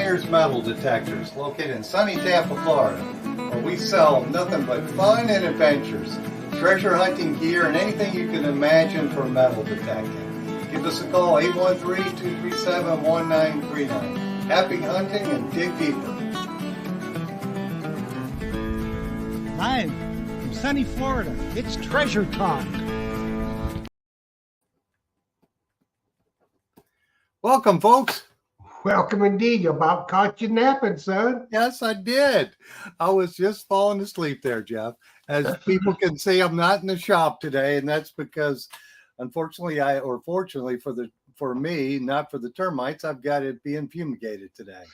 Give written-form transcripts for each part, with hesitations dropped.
Myers Metal Detectors, located in sunny Tampa, Florida, where we sell nothing but fun and adventures, treasure hunting gear, and anything you can imagine for metal detecting. Give us a call, 813-237-1939. Happy hunting and dig deeper. Live from sunny Florida, it's Treasure Talk. Welcome, folks. Welcome indeed. You about caught you napping, son. Yes, I did. I was just falling asleep there, Jeff. As people can see, I'm not in the shop today, and that's because, unfortunately, fortunately for me, not for the termites, I've got it being fumigated today.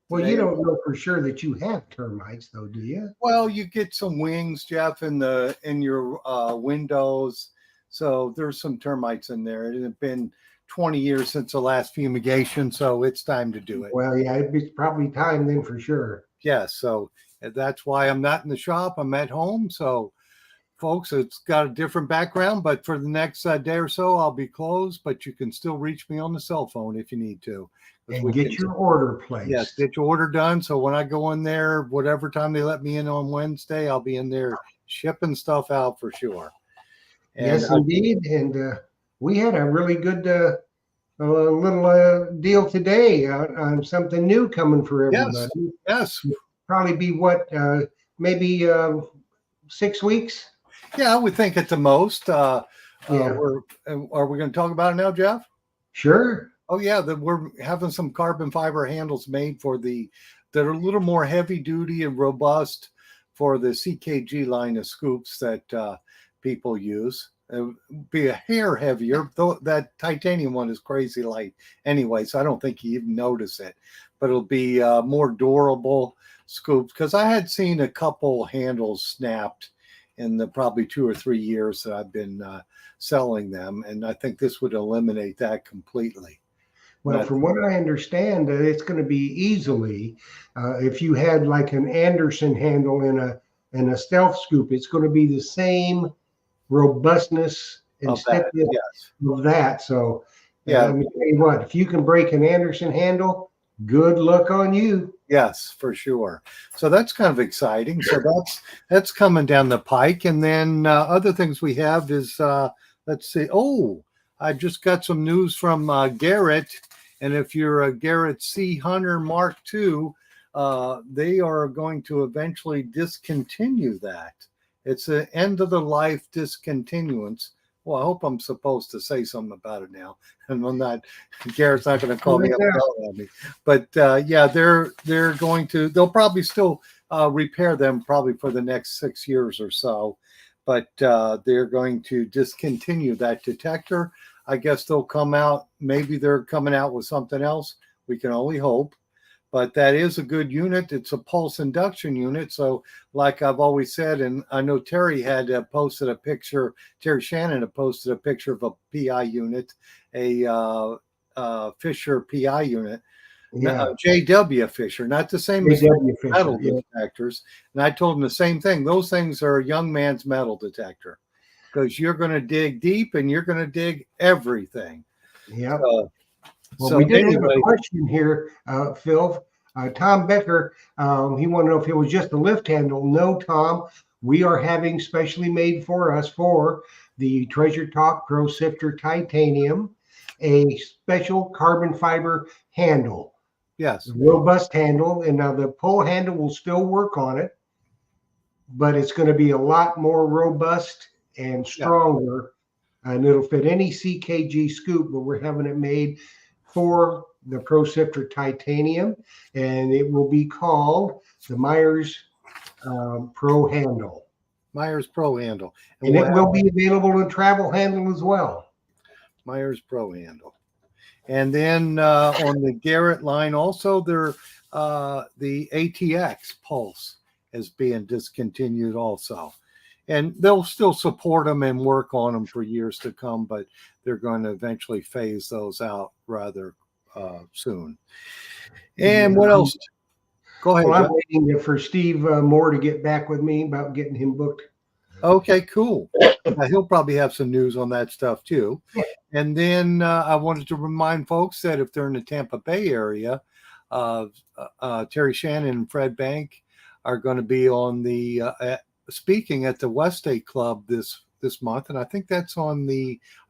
Well, you don't know for sure that you have termites, though, do you? Well, you get some wings, Jeff, in your windows, so there's some termites in there. It had been 20 years since the last fumigation, so it's time to do it. Well, yeah, it's probably time then for sure. Yes, so that's why I'm not in the shop. I'm at home. So, folks, it's got a different background, but for the next day or so, I'll be closed, but you can still reach me on the cell phone if you need to. And get your order placed. Yes, get your order done. So when I go in there, whatever time they let me in on Wednesday, I'll be in there shipping stuff out for sure. And yes, indeed. And we had a really good little deal today on something new coming for everybody. Yes. Probably be maybe 6 weeks? Yeah, I would think at the most. Are we going to talk about it now, Jeff? Sure. Oh, yeah, we're having some carbon fiber handles made that are a little more heavy duty and robust for the CKG line of scoops that people use. It would be a hair heavier, though that titanium one is crazy light anyway, so I don't think you even notice it. But it'll be more durable scoops, because I had seen a couple handles snapped in the probably 2 or 3 years that I've been selling them, and I think this would eliminate that completely. Well, from what I understand, it's going to be easily, if you had like an Anderson handle in a stealth scoop, it's going to be the same robustness and stiffness of that. So, yeah, let me tell you what, if you can break an Anderson handle, good luck on you. Yes, for sure. So that's kind of exciting. So that's coming down the pike. And then other things we have is, let's see. Oh, I just got some news from Garrett. And if you're a Garrett C Hunter Mark II, they are going to eventually discontinue that. It's an end of the life discontinuance. Well, I hope I'm supposed to say something about it now, and I'm not. Garrett's not going to call me up and yell at me. But yeah, they'll probably still repair them probably for the next 6 years or so, but they're going to discontinue that detector. I guess they'll come out. Maybe they're coming out with something else. We can only hope. But that is a good unit. It's a pulse induction unit. So like I've always said, and I know Terry had posted a picture, Terry Shannon had posted a picture of a PI unit, a Fisher PI unit, JW Fisher, not the same as metal detectors. And I told him the same thing. Those things are a young man's metal detector, because you're going to dig deep and you're going to dig everything. Yeah. Well, we did have a question here, Phil. Tom Becker, he wanted to know if it was just a lift handle. No, Tom, we are having specially made for us for the Treasure Talk Pro Sifter Titanium, a special carbon fiber handle. Yes. Robust handle. And now the pull handle will still work on it, but it's going to be a lot more robust and stronger. And it'll fit any CKG scoop, but we're having it made for the Pro Sifter Titanium, and it will be called the Myers Pro Handle. Myers Pro Handle. And it will be available in travel handle as well. Myers Pro Handle. And then on the Garrett line also, the ATX Pulse is being discontinued also. And they'll still support them and work on them for years to come, but they're going to eventually phase those out rather soon. And what else? Go ahead. Well, I'm waiting for Steve Moore to get back with me about getting him booked. Okay, cool. He'll probably have some news on that stuff too. And then I wanted to remind folks that if they're in the Tampa Bay area, Terry Shannon and Fred Bank are going to be on the speaking at the Westgate Club this month, and I think that's I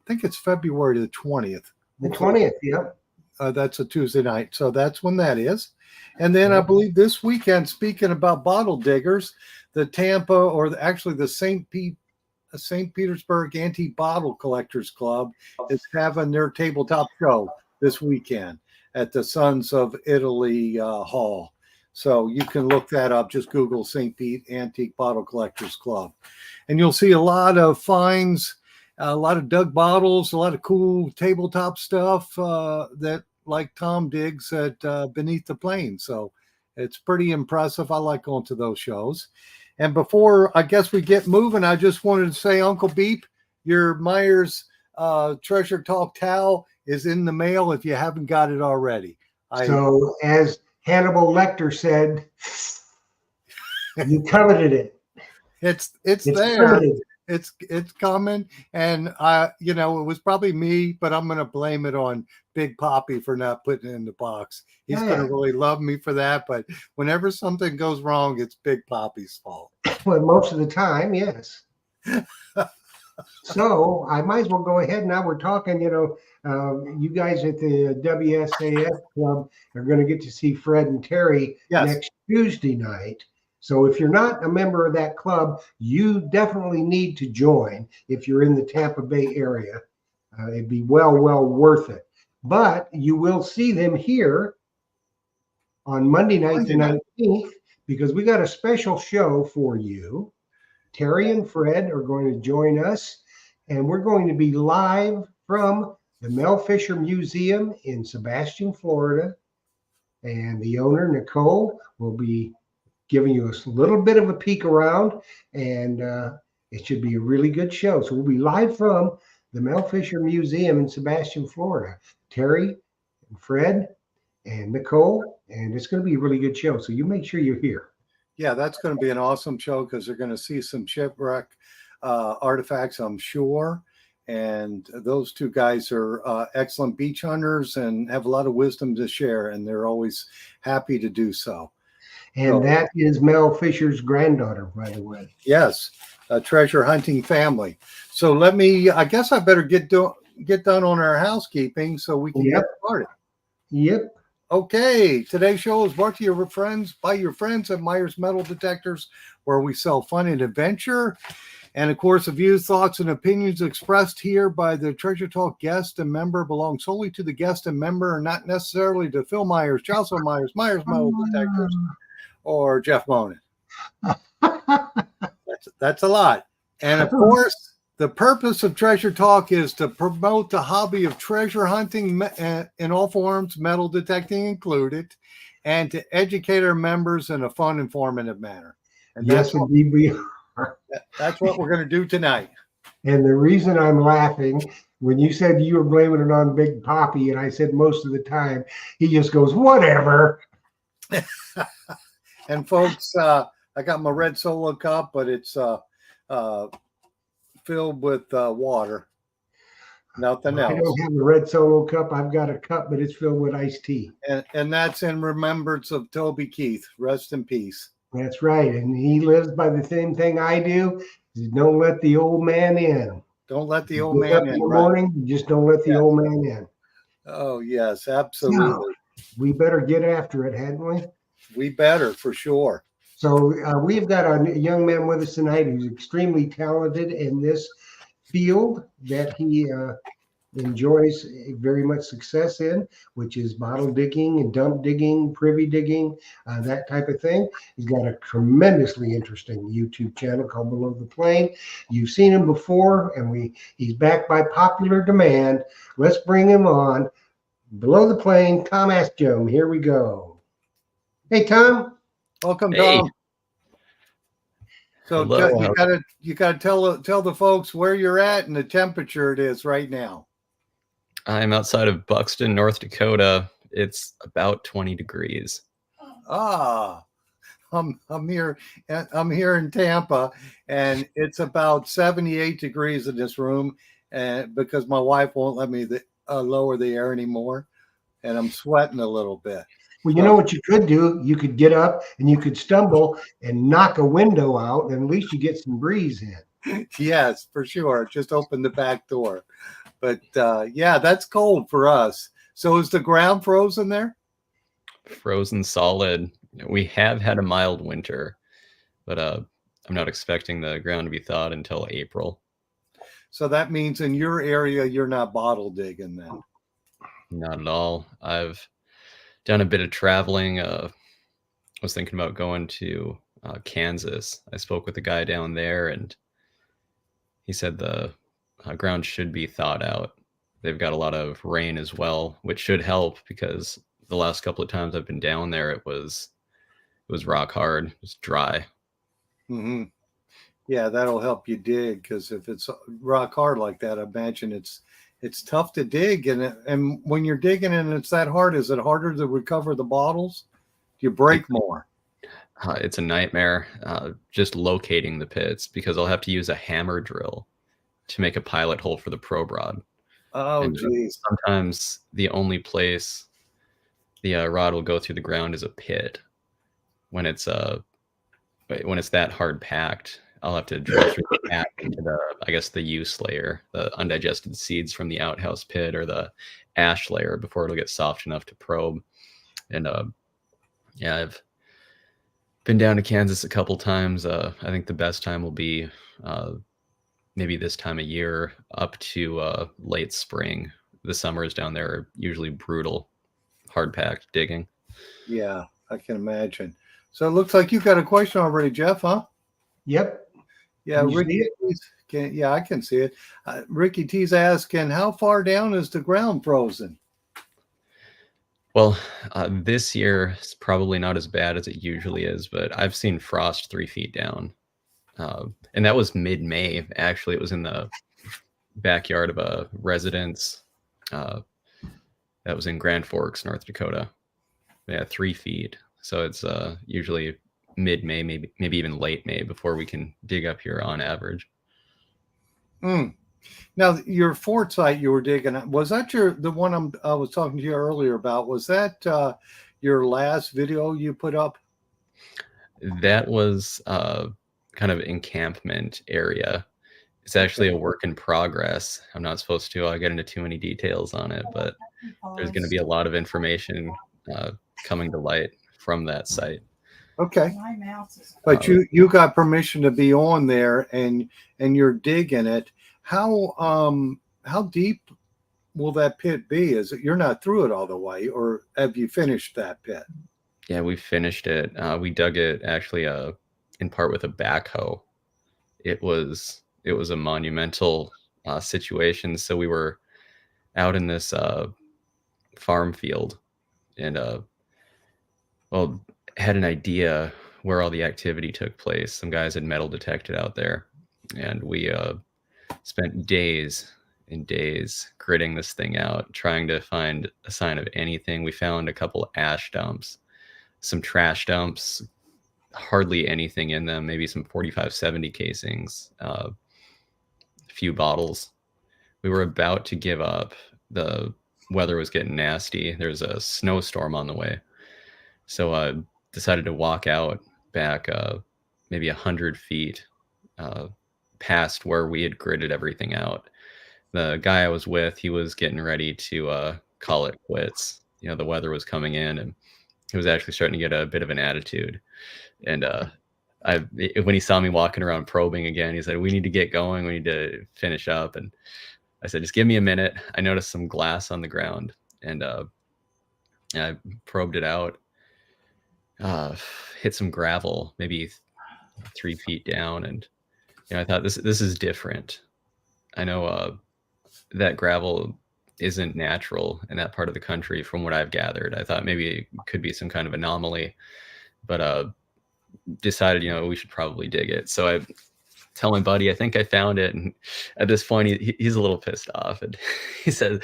think it's February the 20th. The 20th, yep. That's a Tuesday night, so that's when that is. And then I believe this weekend, speaking about bottle diggers, the Tampa, or actually the St. Petersburg Antique Bottle Collectors Club is having their tabletop show this weekend at the Sons of Italy Hall. So you can look that up. Just Google St. Pete Antique Bottle Collectors Club. And you'll see a lot of finds, a lot of dug bottles, a lot of cool tabletop stuff that like Tom digs at Beneath the Plains. So it's pretty impressive. I like going to those shows. And before I guess we get moving, I just wanted to say, Uncle Beep, your Myers Treasure Talk towel is in the mail if you haven't got it already. So as Hannibal Lecter said, you coveted it. It's there. Coveted. It's coming, and it was probably me, but I'm gonna blame it on Big Poppy for not putting it in the box. He's gonna really love me for that, but whenever something goes wrong, it's Big Poppy's fault. Well, most of the time, yes. So I might as well go ahead. Now we're talking, you guys at the WSAF Club are going to get to see Fred and Terry next Tuesday night. So if you're not a member of that club, you definitely need to join if you're in the Tampa Bay area. It'd be well worth it. But you will see them here on Monday night, the 19th, because we got a special show for you. Terry and Fred are going to join us, and we're going to be live from the Mel Fisher Museum in Sebastian, Florida. And the owner, Nicole, will be giving you a little bit of a peek around, and it should be a really good show. So we'll be live from the Mel Fisher Museum in Sebastian, Florida. Terry and Fred and Nicole, and it's going to be a really good show. So you make sure you're here. Yeah, that's going to be an awesome show because they're going to see some shipwreck artifacts, I'm sure. And those two guys are excellent beach hunters and have a lot of wisdom to share, and they're always happy to do so. And that is Mel Fisher's granddaughter, by the way. Yes, a treasure hunting family. So I guess I better get done on our housekeeping so we can get started. Yep. Okay, today's show is brought to you by your friends at Myers Metal Detectors, where we sell fun and adventure. And of course, the views, thoughts, and opinions expressed here by the Treasure Talk guest and member belong solely to the guest and member, and not necessarily to Phil Myers, Jocelyn Myers, Myers Metal Detectors, or Jeff Monin. That's a lot. And of course, the purpose of Treasure Talk is to promote the hobby of treasure hunting in all forms, metal detecting included, and to educate our members in a fun, informative manner. And yes, indeed we are. That's what we're going to do tonight. And the reason I'm laughing, when you said you were blaming it on Big Poppy, and I said most of the time, he just goes, whatever. And folks, I got my red Solo cup, but it's filled with water. Nothing else. I don't have a red Solo cup. I've got a cup, but it's filled with iced tea. And that's in remembrance of Toby Keith. Rest in peace. That's right. And he lives by the same thing I do. Don't let the old man in. Don't let the old man in. In the morning, just don't let the old man in. Oh, yes, absolutely. Now, we better get after it, hadn't we? We better, for sure. So we've got a young man with us tonight who's extremely talented in this field that he enjoys very much success in, which is bottle digging and dump digging, privy digging, that type of thing. He's got a tremendously interesting YouTube channel called Below the Plane. You've seen him before, and he's back by popular demand. Let's bring him on. Below the Plane, Tom Astrom. Here we go. Hey, Tom. Welcome, Hey. Tom. So you gotta tell the folks where you're at and the temperature it is right now. I'm outside of Buxton, North Dakota. It's about 20 degrees. I'm here in Tampa, and it's about 78 degrees in this room, and because my wife won't let me lower the air anymore, and I'm sweating a little bit. Well, you know what you could do? You could get up and you could stumble and knock a window out, and at least you get some breeze in. Yes, for sure. Just open the back door. But yeah, that's cold for us. So is the ground frozen there? Frozen solid. We have had a mild winter, but I'm not expecting the ground to be thawed until April. So that means in your area, you're not bottle digging then. Not at all. I've done a bit of traveling. Was thinking about going to Kansas. I spoke with a guy down there, and he said the ground should be thawed out. They've got a lot of rain as well, which should help because the last couple of times I've been down there, it was rock hard. It was dry. Mm-hmm. Yeah, that'll help you dig because if it's rock hard like that, I imagine it's tough to dig. And when you're digging and it's that hard, is it harder to recover the bottles? Do you break more? It's a nightmare just locating the pits because I'll have to use a hammer drill to make a pilot hole for the probe rod. Oh, And geez. sometimes the only place the rod will go through the ground is a pit. When it's that hard packed, I'll have to drill through the pack into the use layer, the undigested seeds from the outhouse pit, or the ash layer before it'll get soft enough to probe. And yeah, I've been down to Kansas a couple times. I think the best time will be maybe this time of year up to late spring. The summers down there are usually brutal, hard packed digging. Yeah, I can imagine. So it looks like you got a question already, Jeff, huh? Yep. Yeah, Can you Ricky. Yeah, I can see it. Ricky T's asking, how far down is the ground frozen? Well, this year is probably not as bad as it usually is, but I've seen frost 3 feet down. And that was mid-May. Actually, it was in the backyard of a residence that was in Grand Forks, North Dakota. Yeah, 3 feet. So it's usually mid-May, maybe even late May before we can dig up here on average. Now, your fort site you were digging, was that the one I was talking to you earlier about? Was that your last video you put up? That was kind of encampment area. It's actually a work in progress. I'm not supposed to get into too many details on it, but there's going to be a lot of information coming to light from that site. Okay. But you got permission to be on there and you're digging it. How deep will that pit be? Is it you're not through it all the way, or have you finished that pit? Yeah, we finished it. We dug it actually in part with a backhoe. It was a monumental situation. So we were out in this farm field and had an idea where all the activity took place. Some guys had metal detected out there, and we spent days and days gritting this thing out, trying to find a sign of anything. We found a couple ash dumps, some trash dumps, hardly anything in them, maybe some 4570 casings, a few bottles. We were about to give up. The weather was getting nasty. There's a snowstorm on the way. So I decided to walk out back maybe 100 feet past where we had gridded everything out. The guy I was with, he was getting ready to call it quits. You know, the weather was coming in, and he was actually starting to get a bit of an attitude. And when he saw me walking around probing again, he said, "We need to get going. We need to finish up." And I said, "Just give me a minute." I noticed some glass on the ground, and I probed it out. Hit some gravel, maybe 3 feet down, and I thought this is different. I know that gravel isn't natural in that part of the country, from what I've gathered. I thought maybe it could be some kind of anomaly, but decided we should probably dig it. So I tell my buddy, I think I found it, and at this point he's a little pissed off, and he says,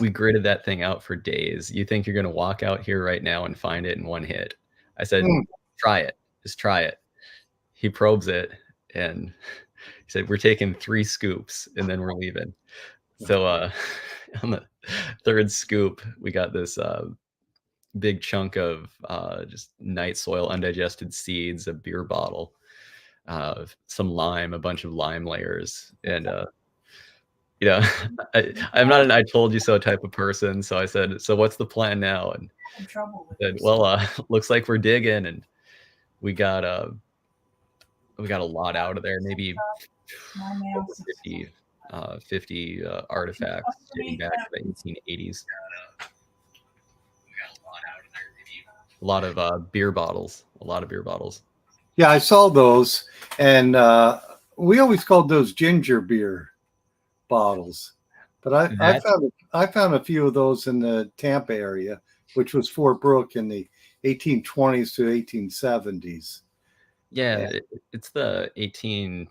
we gridded that thing out for days. You think you're going to walk out here right now and find it in one hit? I said, Try it. Just try it. He probes it, and he said, "We're taking 3 scoops and then we're leaving." So on third scoop, we got this big chunk of just night soil, undigested seeds, a beer bottle, some lime, a bunch of lime layers, and you know, I'm not an "I told you so" type of person, so I said, "So what's the plan now?" And in trouble with said, this. "Well, looks like we're digging," and we got a lot out of there, maybe My over mouse is 50 artifacts dating back to the 1880s. A lot of beer bottles, a lot of beer bottles. Yeah, I saw those, and we always called those ginger beer bottles. But I found a few of those in the Tampa area, which was Fort Brooke in the 1820s to 1870s. Yeah, it's the 1870s,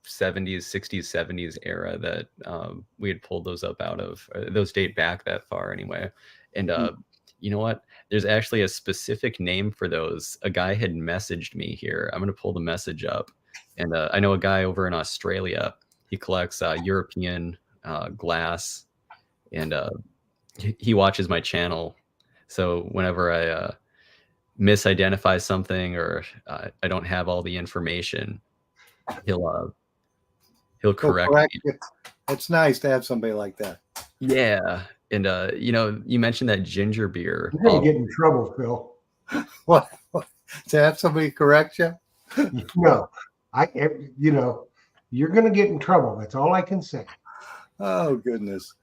60s, 70s era that we had pulled those up out of. Those date back that far anyway. And you know what? There's actually a specific name for those. A guy had messaged me here. I'm going to pull the message up. And I know a guy over in Australia. He collects European glass, and he watches my channel. So whenever I misidentify something or I don't have all the information, he'll correct me. You. It's nice to have somebody like that. Yeah. And you know, you mentioned that ginger beer. You're gonna get in trouble, Phil. What? To have somebody correct you? No, you know, you're gonna get in trouble. That's all I can say. Oh goodness.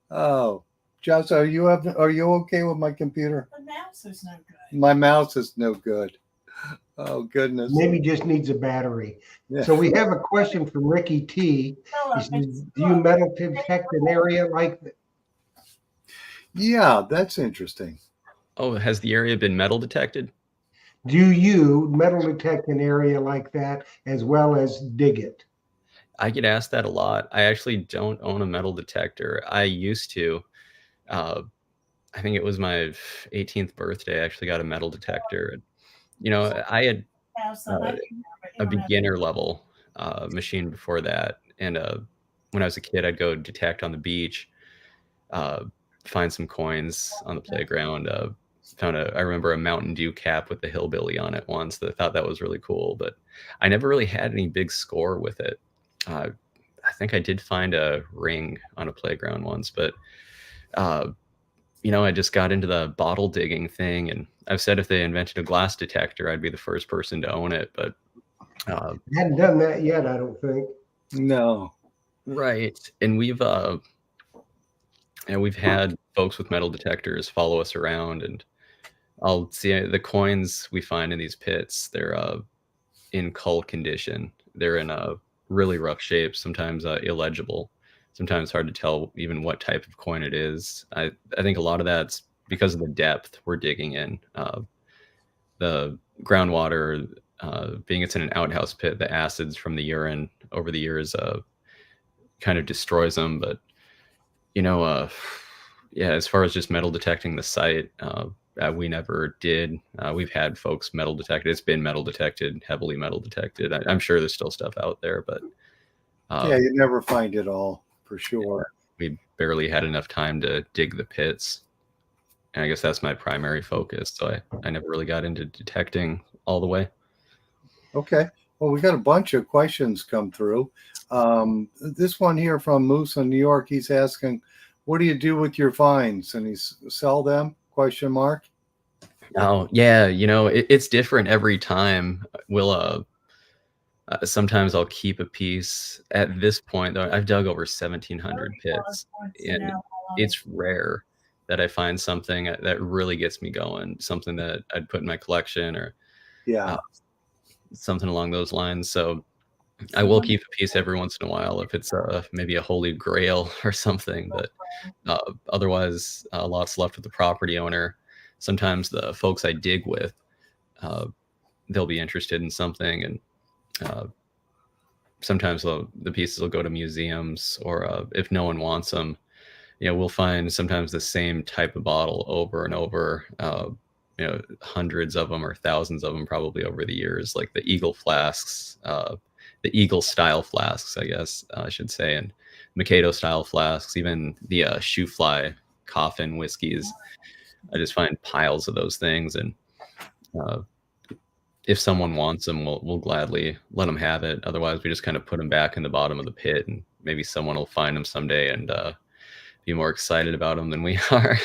Oh, Josh, are you okay with my computer? The mouse is no good. My mouse is no good. Oh goodness. Maybe just needs a battery. Yeah. So we have a question from Ricky T. He says, do you metal detect an area like that? Yeah, that's interesting. Oh, has the area been metal detected? Do you metal detect an area like that as well as dig it? I get asked that a lot. I actually don't own a metal detector. I used to. I think it was my 18th birthday. I actually got a metal detector. You know, I had a beginner level machine before that. And when I was a kid, I'd go detect on the beach, find some coins on the playground. I remember a Mountain Dew cap with the hillbilly on it once. That I thought that was really cool, but I never really had any big score with it. I think I did find a ring on a playground once, but you know, I just got into the bottle digging thing, and I've said if they invented a glass detector, I'd be the first person to own it. But hadn't done that yet, I don't think. No. Right, and we've had folks with metal detectors follow us around, and I'll see the coins we find in these pits. They're in cull condition. They're in a really rough shape, sometimes illegible, sometimes hard to tell even what type of coin it is. I think a lot of that's because of the depth we're digging in. The groundwater, being it's in an outhouse pit, the acids from the urine over the years kind of destroys them. But you know, yeah, as far as just metal detecting the site, we never did. We've had folks metal detected. It's been metal detected, heavily metal detected. I'm sure there's still stuff out there, but yeah, you never find it all for sure. We barely had enough time to dig the pits, and I guess that's my primary focus. So I never really got into detecting all the way. Okay. Well, we got a bunch of questions come through. This one here from Moose in New York, he's asking, what do you do with your finds? And he's sell them? Question mark. Oh yeah, you know, it's different every time. We'll sometimes I'll keep a piece. At this point, though, I've dug over 1,700 pits, and it's rare that I find something that really gets me going, something that I'd put in my collection or something along those lines. So I will keep a piece every once in a while if it's maybe a holy grail or something. But otherwise, lots left with the property owner. Sometimes the folks I dig with, they'll be interested in something, and sometimes the pieces will go to museums, or if no one wants them, you know, we'll find sometimes the same type of bottle over and over. You know, hundreds of them or thousands of them probably over the years, like the Eagle flasks, the Eagle style flasks, I guess I should say. And Mikado style flasks, even the shoe fly coffin whiskeys. I just find piles of those things, and uh, if someone wants them, we'll gladly let them have it. Otherwise, we just kind of put them back in the bottom of the pit, and maybe someone will find them someday and be more excited about them than we are.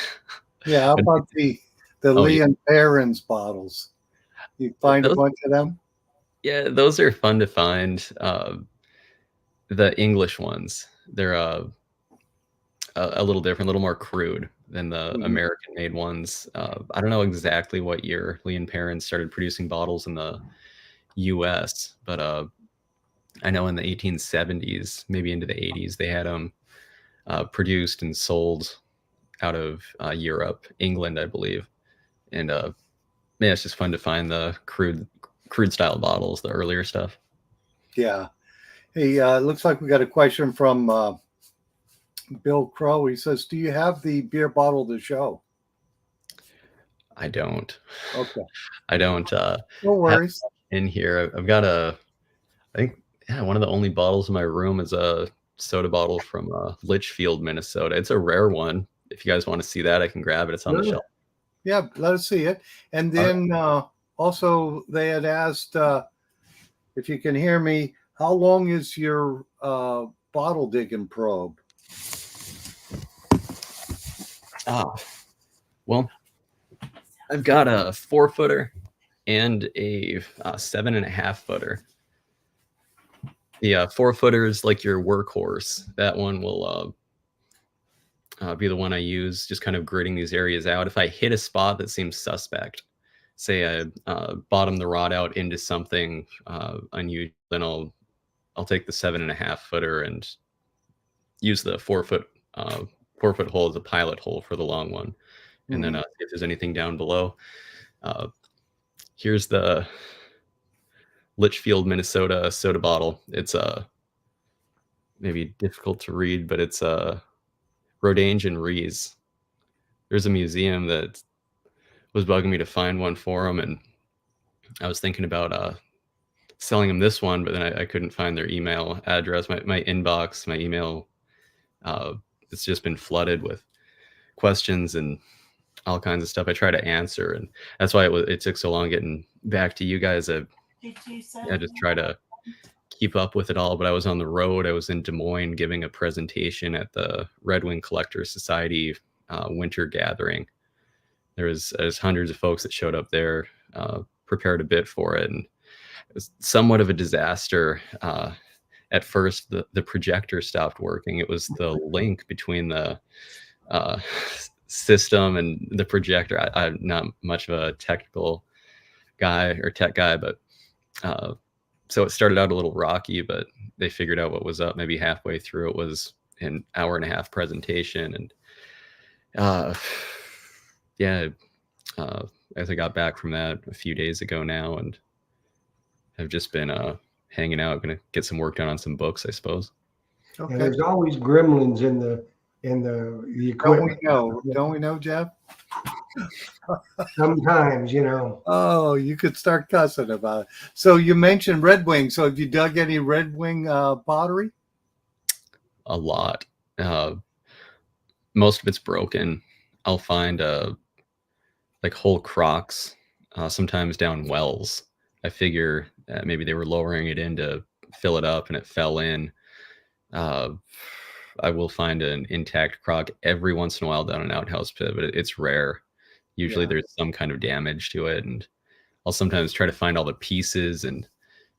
Yeah, how about the Oh, Lee yeah. and Perrins bottles? You find a Those- bunch of them? Yeah, those are fun to find. The English ones, they're a little different, a little more crude than the Mhm. American-made ones. I don't know exactly what year Lee and Perrins started producing bottles in the U.S., but I know in the 1870s, maybe into the 80s, they had them produced and sold out of Europe, England, I believe. And yeah, it's just fun to find the crude style bottles, the earlier stuff. Yeah. Hey, looks like we got a question from Bill Crow. He says, "Do you have the beer bottle to show?" I don't. Okay, I don't no worries. in here. I've got I think, yeah, one of the only bottles in my room is a soda bottle from Litchfield, Minnesota. It's a rare one. If you guys want to see that, I can grab it. It's on the Sure. shelf. Yeah, let us see it. And All right. then also they had asked if you can hear me. How long is your bottle digging probe? Ah, well, I've got a 4-footer and a 7.5-footer. The 4-footer is like your workhorse. That one will be the one I use, just kind of gritting these areas out. If I hit a spot that seems suspect, say I bottom the rod out into something unusual, then I'll take the 7.5-footer and use the 4-foot 4-foot hole as a pilot hole for the long one, and then see if there's anything down below. Here's the Litchfield, Minnesota soda bottle. It's maybe difficult to read, but it's Rodange and Rees. There's a museum that was bugging me to find one for them, and I was thinking about selling them this one, but then I couldn't find their email address. My inbox, my email, it's just been flooded with questions and all kinds of stuff I try to answer, and that's why it took so long getting back to you guys. Did you say? I just try to keep up with it all, but I was on the road. I was in Des Moines giving a presentation at the Red Wing Collectors Society winter gathering. There's hundreds of folks that showed up there, prepared a bit for it, and it was somewhat of a disaster. At first, the projector stopped working. It was the link between the system and the projector. I'm not much of a technical guy or tech guy, but so it started out a little rocky, but they figured out what was up maybe halfway through. It was an hour-and-a-half presentation, and yeah, as I got back from that a few days ago now, and I've just been hanging out, gonna get some work done on some books, I suppose. And Okay. there's always gremlins in the Don't we equipment. know? Don't we know, Jeff? Sometimes, you know. Oh, you could start cussing about it. So you mentioned Red Wing. So have you dug any Red Wing pottery? A lot. Most of it's broken. I'll find like whole crocks, sometimes down wells. I figure maybe they were lowering it in to fill it up and it fell in. I will find an intact crock every once in a while down an outhouse pit, but it's rare. Usually Yeah. there's some kind of damage to it, and I'll sometimes try to find all the pieces and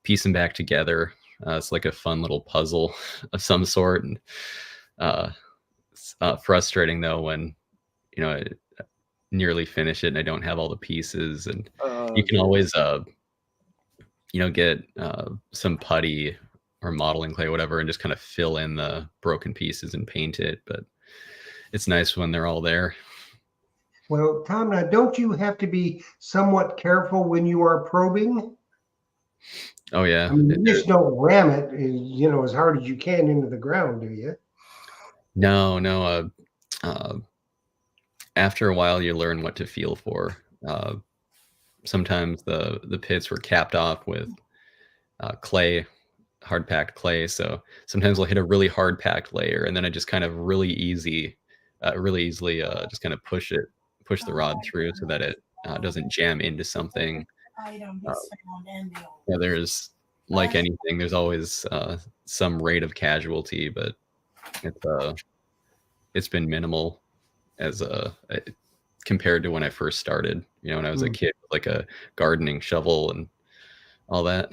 piece them back together. It's like a fun little puzzle of some sort, and it's frustrating though when I nearly finish it and I don't have all the pieces. And you can always get some putty or modeling clay, whatever, and just kind of fill in the broken pieces and paint it. But it's nice when they're all there. Well, Tom, now don't you have to be somewhat careful when you are probing? Oh yeah. I mean, you just don't ram it, as hard as you can into the ground, do you? No. After a while, you learn what to feel for. Sometimes the pits were capped off with clay, hard packed clay. So sometimes I'll hit a really hard packed layer, and then I just kind of really easily just kind of push the rod through so that it doesn't jam into something. Item Uh, is found in the old. yeah, there's like anything, there's always some rate of casualty, but it's it's been minimal as compared to when I first started. You know, when I was a kid with like a gardening shovel and all that.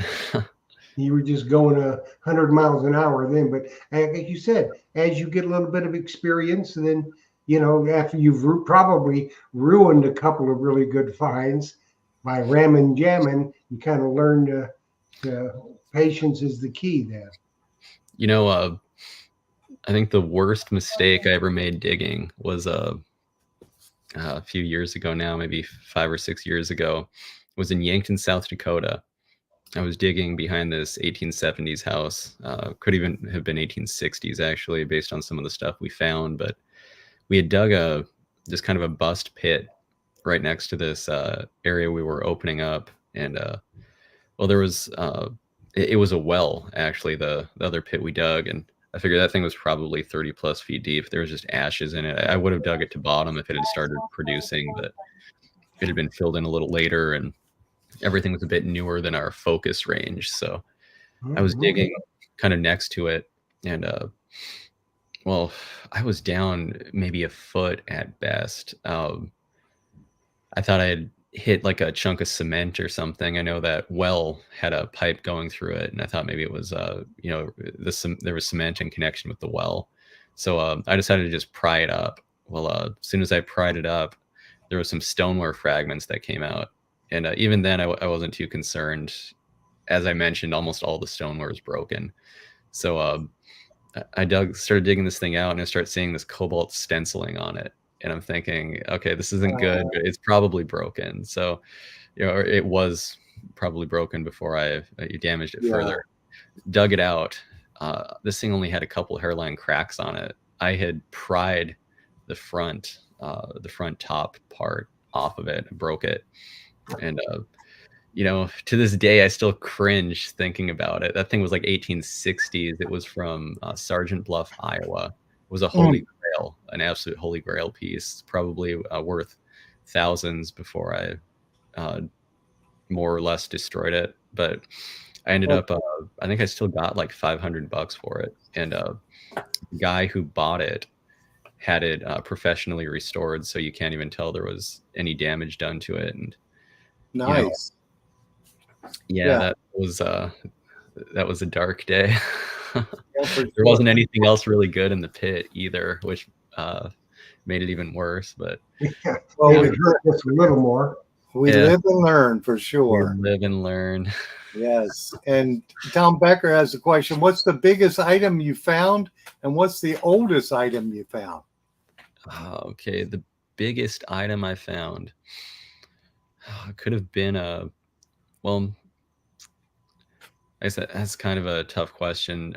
You were just going 100 miles an hour then. But like you said, as you get a little bit of experience, then, you know, after you've probably ruined a couple of really good finds by ramming jamming, you kind of learn patience is the key then. You know, I think the worst mistake I ever made digging was a few years ago now, maybe 5 or 6 years ago, was in Yankton, South Dakota. I was digging behind this 1870s house. Could even have been 1860s, actually, based on some of the stuff we found. But we had dug just kind of a bust pit right next to this area we were opening up. And well, there was it was a well, actually, the other pit we dug, and I figured that thing was probably 30 plus feet deep. There was just ashes in it. I would have dug it to bottom if it had started producing, but it had been filled in a little later, and everything was a bit newer than our focus range. So I was digging kind of next to it, and well, I was down maybe a foot at best. I thought I had hit like a chunk of cement or something. I know that well had a pipe going through it, and I thought maybe it was you know, there was cement in connection with the well. So I decided to just pry it up. Well, as soon as I pried it up, there was some stoneware fragments that came out, and even then I wasn't too concerned. As I mentioned, almost all the stoneware is broken. So I started digging this thing out, and I start seeing this cobalt stenciling on it. And I'm thinking, okay, this isn't good, but it's probably broken. So, you know, it was probably broken before I damaged it further. Dug it out. This thing only had a couple hairline cracks on it. I had pried the front top part off of it and broke it. And you know, to this day, I still cringe thinking about it. That thing was like 1860s. It was from Sergeant Bluff, Iowa. It was a holy grail, an absolute holy grail piece, probably worth thousands before I more or less destroyed it. But I ended up, I think I still got like $500 for it. And the guy who bought it had it professionally restored, so you can't even tell there was any damage done to it. And Nice. you know, that was a dark day. For There sure. wasn't anything else really good in the pit either, which made it even worse. But Well, it hurt us a little more. We Yeah. live and learn for we sure. live and learn. Yes. And Tom Becker has a question. What's the biggest item you found, and what's the oldest item you found? Okay, the biggest item I found could have been well, I said that's kind of a tough question.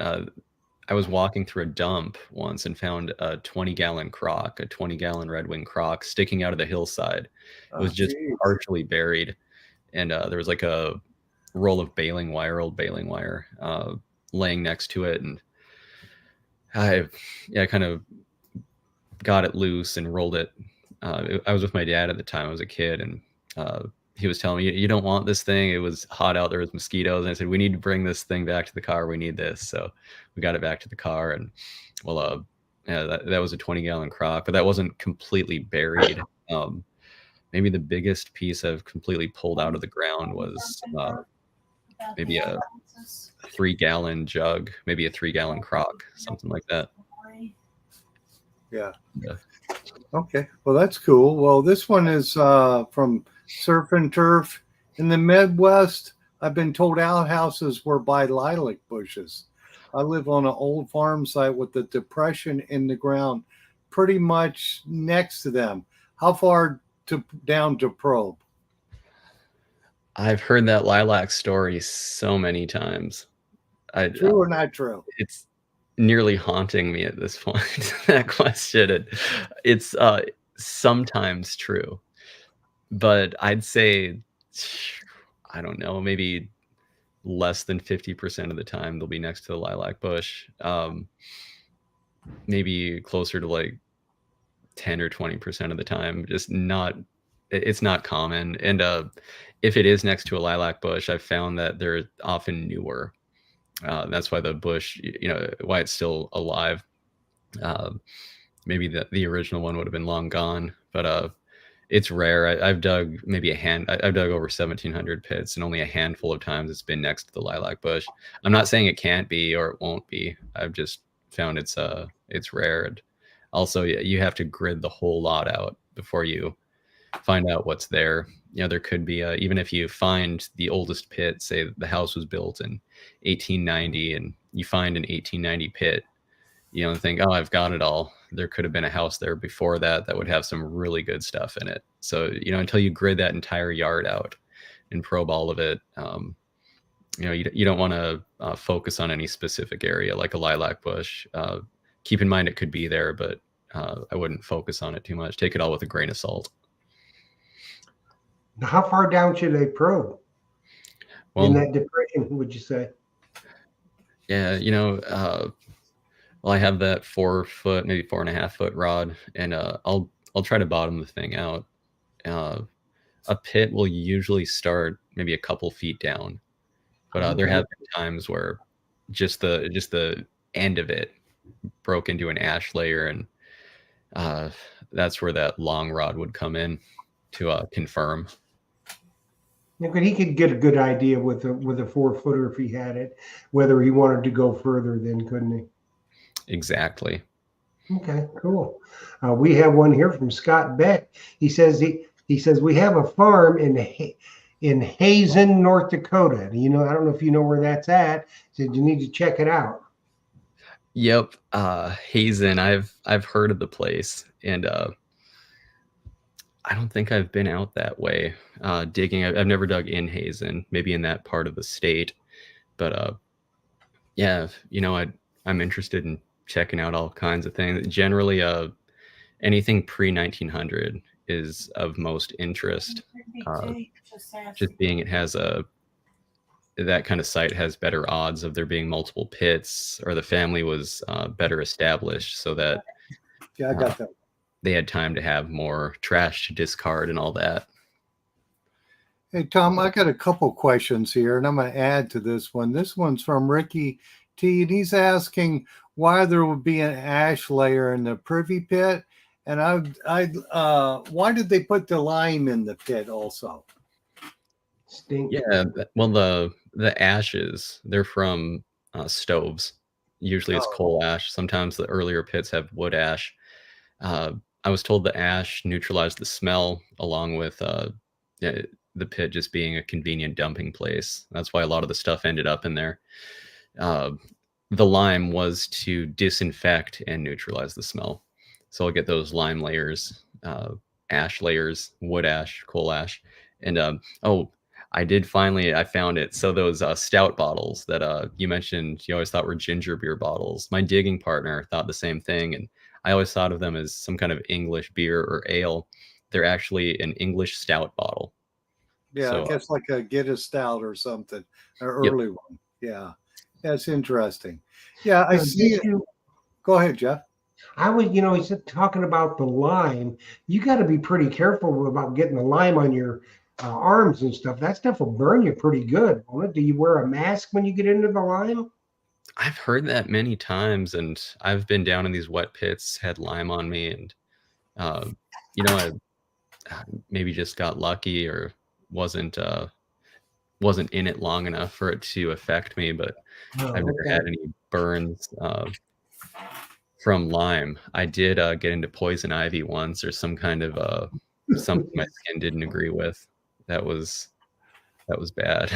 I was walking through a dump once and found a 20-gallon crock, a 20-gallon Red Wing crock sticking out of the hillside. It was just geez. partially buried, and there was like a roll of baling wire, old baling wire, laying next to it, and I kind of got it loose and rolled it. I was with my dad at the time. I was a kid, and he was telling me, "You don't want this thing." It was hot out. There was mosquitoes, and I said, "We need to bring this thing back to the car. We need this." So we got it back to the car, and well, yeah, that was a 20-gallon crock, but that wasn't completely buried. Maybe the biggest piece I've completely pulled out of the ground was maybe a 3-gallon jug, maybe a 3-gallon crock, something like that. Yeah. Yeah. Okay. Well, that's cool. Well, this one is from Surf and Turf. In the Midwest, I've been told outhouses were by lilac bushes. I live on an old farm site with a depression in the ground pretty much next to them. How far down to probe? I've heard that lilac story so many times. True or not true? It's nearly haunting me at this point. That question, it's sometimes true, but I'd say, I don't know, maybe less than 50% of the time they'll be next to the lilac bush. Maybe closer to like 10 or 20% of the time. Just not, it's not common. And if it is next to a lilac bush, I've found that they're often newer. That's why the bush, why it's still alive. Maybe the original one would have been long gone, but it's rare. I've dug I've dug over 1,700 pits, and only a handful of times it's been next to the lilac bush. I'm not saying it can't be or it won't be. I've just found it's rare. And also, you have to grid the whole lot out before you find out what's there. There could be even if you find the oldest pit, say the house was built in 1890, and you find an 1890 pit, and think, oh, I've got it all. There could have been a house there before that would have some really good stuff in it. So, until you grid that entire yard out and probe all of it, you don't want to focus on any specific area like a lilac bush. Keep in mind it could be there, but I wouldn't focus on it too much. Take it all with a grain of salt. Now, how far down should they probe in that depression, would you say? Yeah, well, I have that 4 foot, maybe 4.5 foot rod, and I'll try to bottom the thing out. A pit will usually start maybe a couple feet down, but there have been times where just the end of it broke into an ash layer, and that's where that long rod would come in to confirm. Yeah, but he could get a good idea with a 4-footer if he had it, whether he wanted to go further, then couldn't he? Exactly. Okay, cool. We have one here from Scott Beck. He says we have a farm in Hazen, North Dakota. I don't know if you know where that's at. He said you need to check it out. Yep, Hazen. I've heard of the place, and I don't think I've been out that way digging. I've never dug in Hazen, maybe in that part of the state, but yeah, I'm interested in checking out all kinds of things. Generally, anything pre-1900 is of most interest. Just being it has that kind of site has better odds of there being multiple pits, or the family was better established, so that I got that. They had time to have more trash to discard and all that. Hey, Tom, I got a couple questions here, and I'm going to add to this one. This one's from Ricky T, and he's asking why there would be an ash layer in the privy pit, and why did they put the lime in the pit also? Stink. Yeah, well, the ashes, they're from stoves. Usually it's coal ash. Sometimes the earlier pits have wood ash. I was told the ash neutralized the smell, along with the pit just being a convenient dumping place. That's why a lot of the stuff ended up in there. The lime was to disinfect and neutralize the smell. So I'll get those lime layers, ash layers, wood ash, coal ash. And I found it. So those stout bottles that you mentioned, you always thought were ginger beer bottles. My digging partner thought the same thing, and I always thought of them as some kind of English beer or ale. They're actually an English stout bottle. Yeah, So, I guess like a Guinness stout or something, an early one. Yeah, that's interesting. Yeah, I see it. Go ahead, Jeff. I was, he's talking about the lime. You got to be pretty careful about getting the lime on your arms and stuff. That stuff will burn you pretty good, won't it? Do you wear a mask when you get into the lime? I've heard that many times, and I've been down in these wet pits, had lime on me, and I maybe just got lucky or wasn't in it long enough for it to affect me, but I've never had any burns from lime. I did get into poison ivy once, or some kind of something my skin didn't agree with. That was bad.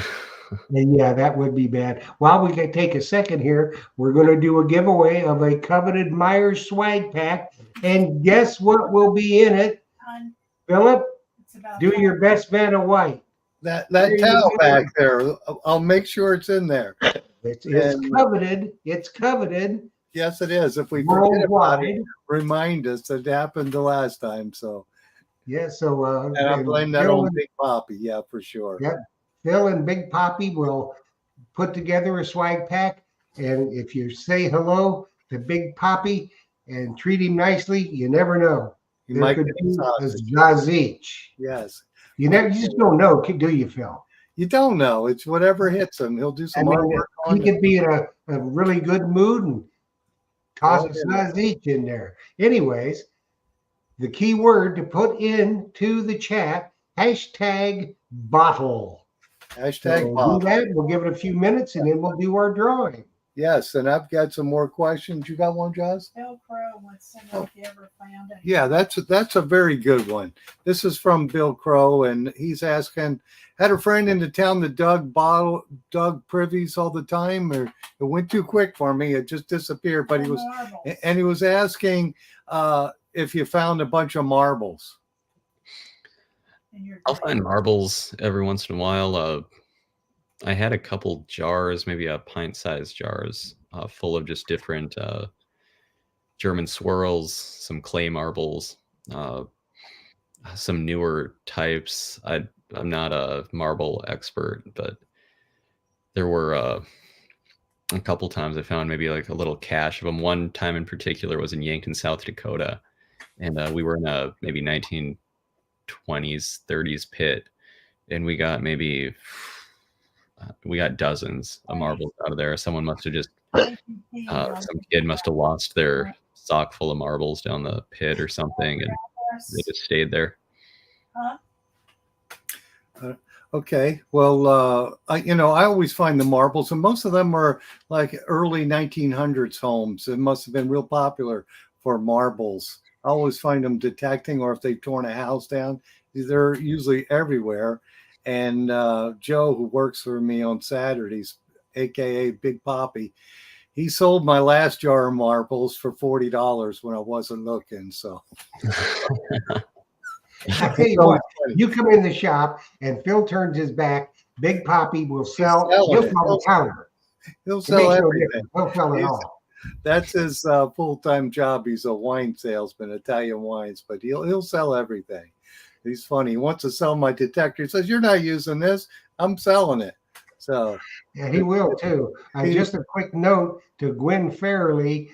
Yeah, that would be bad. While we can take a second here, we're going to do a giveaway of a coveted Myers swag pack. And guess what will be in it? Philip, do your best Vanna White. That towel back there, I'll make sure it's in there. It's coveted. It's coveted. Yes, it is. If we forget about Worldwide. it, remind us. It happened the last time. So, Yeah, so and I blame that Phil on and- Big Poppy. Yeah, for sure. Yep. Phil and Big Poppy will put together a swag pack. And if you say hello to Big Poppy and treat him nicely, you never know. You There might could get be a a sausage. Zazich. Yes. You just don't know, do you, Phil? You don't know. It's whatever hits him. He'll do I some mean, artwork he on it. could be in a really good mood and toss Oh, a yeah. Zazich in there. Anyways, the key word to put into the chat, hashtag bottle. Hashtag So Bob. do that. We'll give it a few minutes and then we'll do our drawing. Yes, and I've got some more questions. You got one, Jaws? Bill Crow wants to know if you ever found it. Yeah, that's a very good one. This is from Bill Crow, and he's asking, had a friend in the town that dug privies all the time, or it went too quick for me. It just disappeared. But he was asking if you found a bunch of marbles. I'll find marbles every once in a while. I had a couple jars, maybe a pint-sized jars, full of just different German swirls, some clay marbles, some newer types. I'm not a marble expert, but there were a couple times I found maybe like a little cache of them. One time in particular was in Yankton, South Dakota, and we were in a maybe 1920s, 30s pit, and we got dozens of marbles out of there. Someone must have just some kid must have lost their sock full of marbles down the pit or something, and they just stayed there. Okay, well, I always find the marbles, and most of them are like early 1900s homes. It must have been real popular for marbles. I always find them detecting, or if they've torn a house down, they're usually everywhere. And Joe, who works for me on Saturdays, aka Big Poppy, he sold my last jar of marbles for $40 when I wasn't looking. So I tell you what, you come in the shop and Phil turns his back, Big Poppy will sell. He'll sell the counter. He'll sell everything. He'll sell it all. That's his full-time job. He's a wine salesman, Italian wines, but he'll sell everything. He's funny. He wants to sell my detector. He says, "You're not using this. I'm selling it." So yeah, he will too. Just a quick note to Gwen Fairley: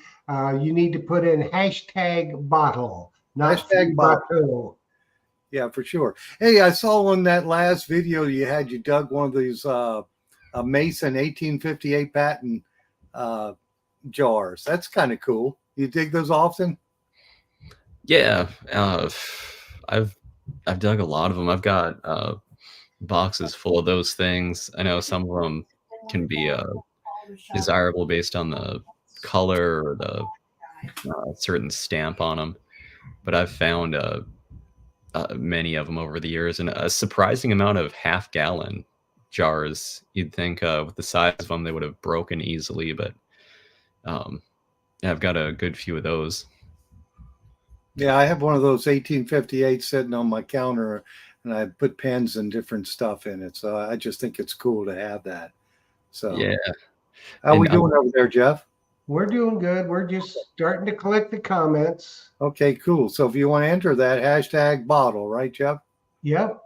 you need to put in hashtag bottle, not hashtag bottle. Yeah, for sure. Hey, I saw in that last video you dug one of these a Mason 1858 patent jars. That's kind of cool. You dig those often? Yeah, I've dug a lot of them. I've got boxes full of those things. I know some of them can be desirable based on the color or the certain stamp on them, but I've found many of them over the years, and a surprising amount of half-gallon jars. You'd think with the size of them they would have broken easily, but I've got a good few of those. Yeah, I have one of those 1858 sitting on my counter, and I put pens and different stuff in it. So I just think it's cool to have that. So yeah. How are we doing over there, Jeff? We're doing good. We're just starting to collect the comments. Okay, cool. So if you want to enter that, hashtag bottle, right, Jeff? Yep.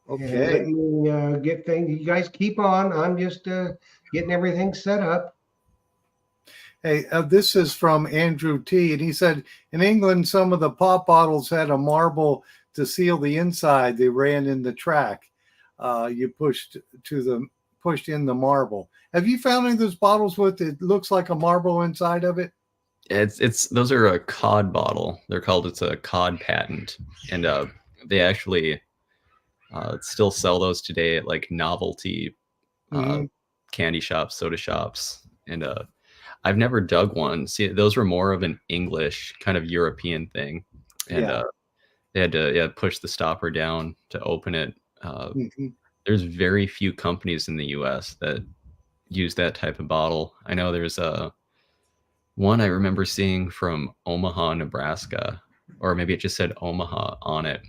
Okay. And let me get things. You guys keep on. I'm just getting everything set up. Hey, this is from Andrew T. And he said, in England, some of the pop bottles had a marble to seal the inside. They ran in the track. You pushed in the marble. Have you found any of those bottles with it looks like a marble inside of it? Those are a cod bottle. It's a cod patent, and they actually still sell those today at like novelty candy shops, soda shops, and I've never dug one. See, those were more of an English kind of European thing, and they had to push the stopper down to open it. There's very few companies in the U.S. that use that type of bottle. I know there's one I remember seeing from Omaha, Nebraska, or maybe it just said Omaha on it,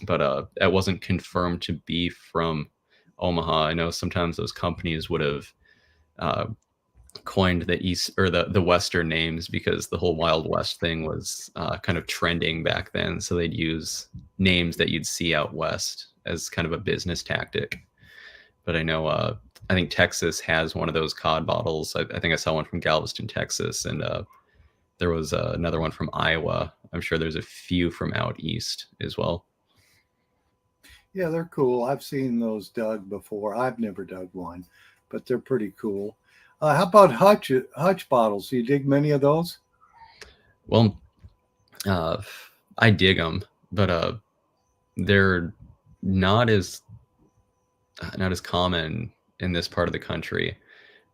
but that wasn't confirmed to be from Omaha. I know sometimes those companies would have coined the East or the Western names because the whole Wild West thing was kind of trending back then. So they'd use names that you'd see out West as kind of a business tactic. But I know I think Texas has one of those cod bottles. I think I saw one from Galveston, Texas, and there was another one from Iowa. I'm sure there's a few from out east as well. Yeah, they're cool. I've seen those dug before. I've never dug one, but they're pretty cool. How about Hutch bottles? Do you dig many of those? Well, I dig them, but they're not as common in this part of the country.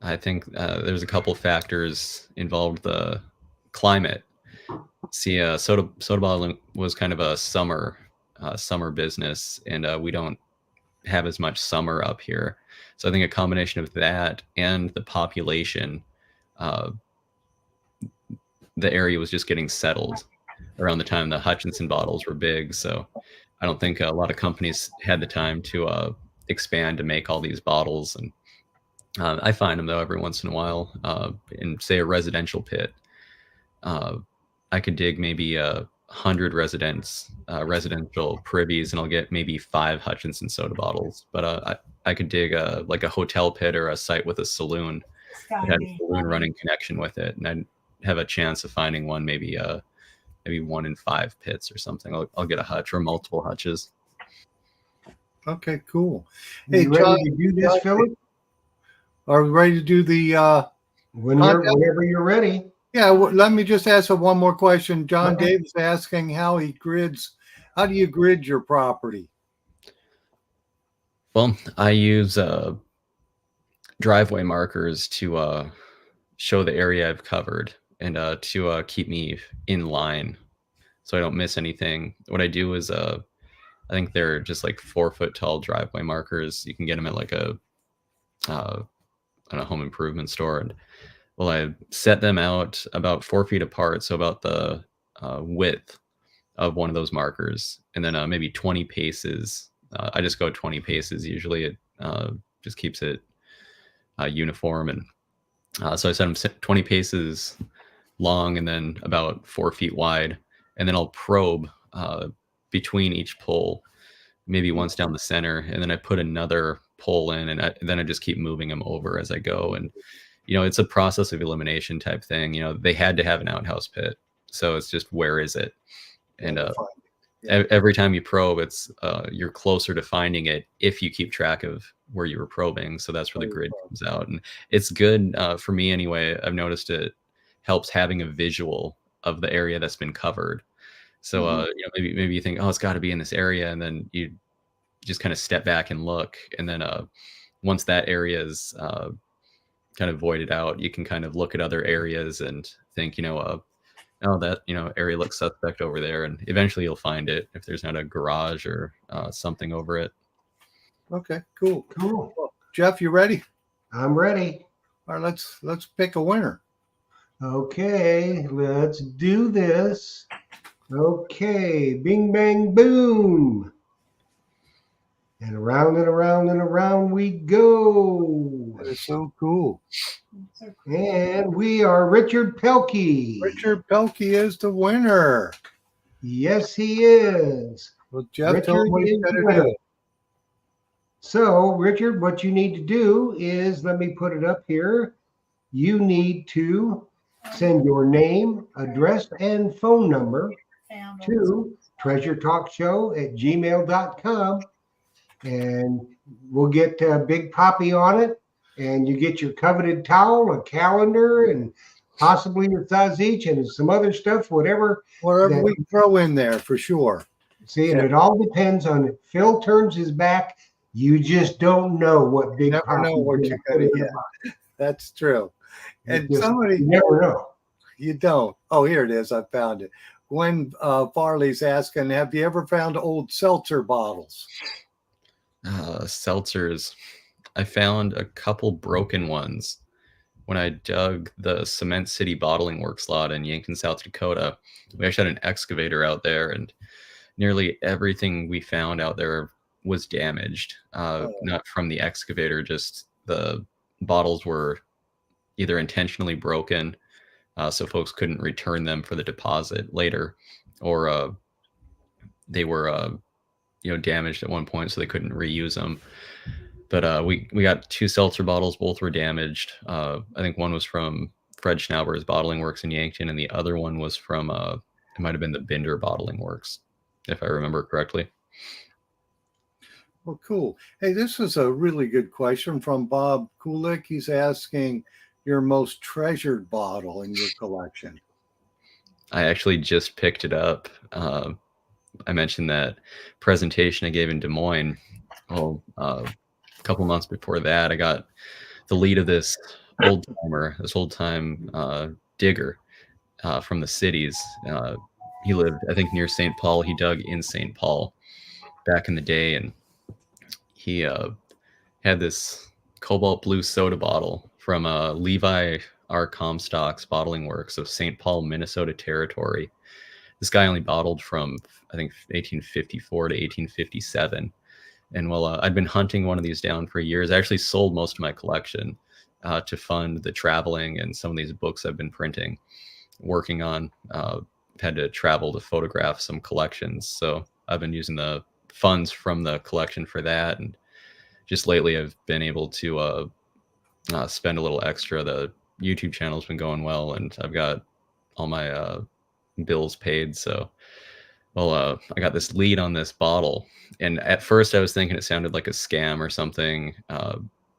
I think there's a couple factors involved. The climate. See, soda bottling was kind of a summer business, and we don't have as much summer up here. So I think a combination of that and the population, the area was just getting settled around the time the Hutchinson bottles were big. So I don't think a lot of companies had the time to expand to make all these bottles. And I find them though every once in a while in say a residential pit. I could dig maybe 100 residential privies, and I'll get maybe 5 Hutchinson soda bottles. But I could dig like a hotel pit or a site with a saloon that had a saloon running connection with it, and I'd have a chance of finding one maybe 1 in 5 pits or something. I'll get a hutch or multiple hutches. Okay, cool. Hey, Hey, you ready John, to do this, Philip? are we ready to do the? Whenever you're ready. Yeah, let me just ask one more question. John Okay. Davis asking how he grids. How do you grid your property? Well, I use driveway markers to show the area I've covered and to keep me in line so I don't miss anything. What I do is I think they're just like 4-foot tall driveway markers. You can get them at like a home improvement store. And well, I set them out about 4 feet apart, so about the width of one of those markers, and then maybe 20 paces. I just go 20 paces usually. It just keeps it uniform, and so I set them 20 paces long and then about 4 feet wide, and then I'll probe between each pole, maybe once down the center, and then I put another pole in, and then I just keep moving them over as I go. And it's a process of elimination type thing. They had to have an outhouse pit, so it's just where is it? And every time you probe, it's you're closer to finding it if you keep track of where you were probing. So that's where the grid comes out, and it's good for me anyway. I've noticed it helps having a visual of the area that's been covered. So maybe you think, oh, it's got to be in this area, and then you just kind of step back and look, and then once that area is kind of voided out, you can kind of look at other areas and think, oh, that area looks suspect over there, and eventually you'll find it if there's not a garage or something over it. Okay, cool. Cool. Well, Jeff, you ready? I'm ready. All right, let's pick a winner. Okay, let's do this. Okay, bing, bang, boom. And around and around and around we go. That is so cool. So cool. And we are Richard Pelkey. Richard Pelkey is the winner. Yes, he is. Well, Jeff told me what Richard he is got the to winner. do. So, Richard, what you need to do is, let me put it up here. You need to send your name, address, and phone number Found them. to treasuretalkshow@gmail.com, and we'll get Big Poppy on it, and you get your coveted towel, a calendar, and possibly your Tzatziki and some other stuff, whatever. Whatever we can throw in there for sure. See, and it all depends on if Phil turns his back. You just don't know what Big Never Poppy know what is you're gonna gonna put in get. the box. That's true. And You somebody, never know. you don't. Oh, here it is. I found it. Gwen Farley's asking, have you ever found old seltzer bottles? Seltzers. I found a couple broken ones when I dug the Cement City Bottling Works lot in Yankton, South Dakota. We actually had an excavator out there, and nearly everything we found out there was damaged. Not from the excavator, just the bottles were either intentionally broken, so folks couldn't return them for the deposit later, or they were damaged at one point, so they couldn't reuse them. But we got 2 seltzer bottles. Both were damaged. I think one was from Fred Schnauber's Bottling Works in Yankton, and the other one was from it might have been the Binder Bottling Works, if I remember correctly. Well, cool. Hey, this is a really good question from Bob Kulik. He's asking your most treasured bottle in your collection. I actually just picked it up. I mentioned that presentation I gave in Des Moines. Well, a couple months before that, I got the lead of this old time digger from the cities. He lived, I think, near St. Paul. He dug in St. Paul back in the day, and he had this cobalt blue soda bottle from Levi R. Comstock's Bottling Works of St. Paul, Minnesota territory. This guy only bottled from, I think, 1854 to 1857. And while I'd been hunting one of these down for years, I actually sold most of my collection to fund the traveling and some of these books I've been printing, working on. Had to travel to photograph some collections. So I've been using the funds from the collection for that. And just lately I've been able to spend a little extra. The YouTube channel's been going well, and I've got all my bills paid. So, well, I got this lead on this bottle, and at first I was thinking it sounded like a scam or something.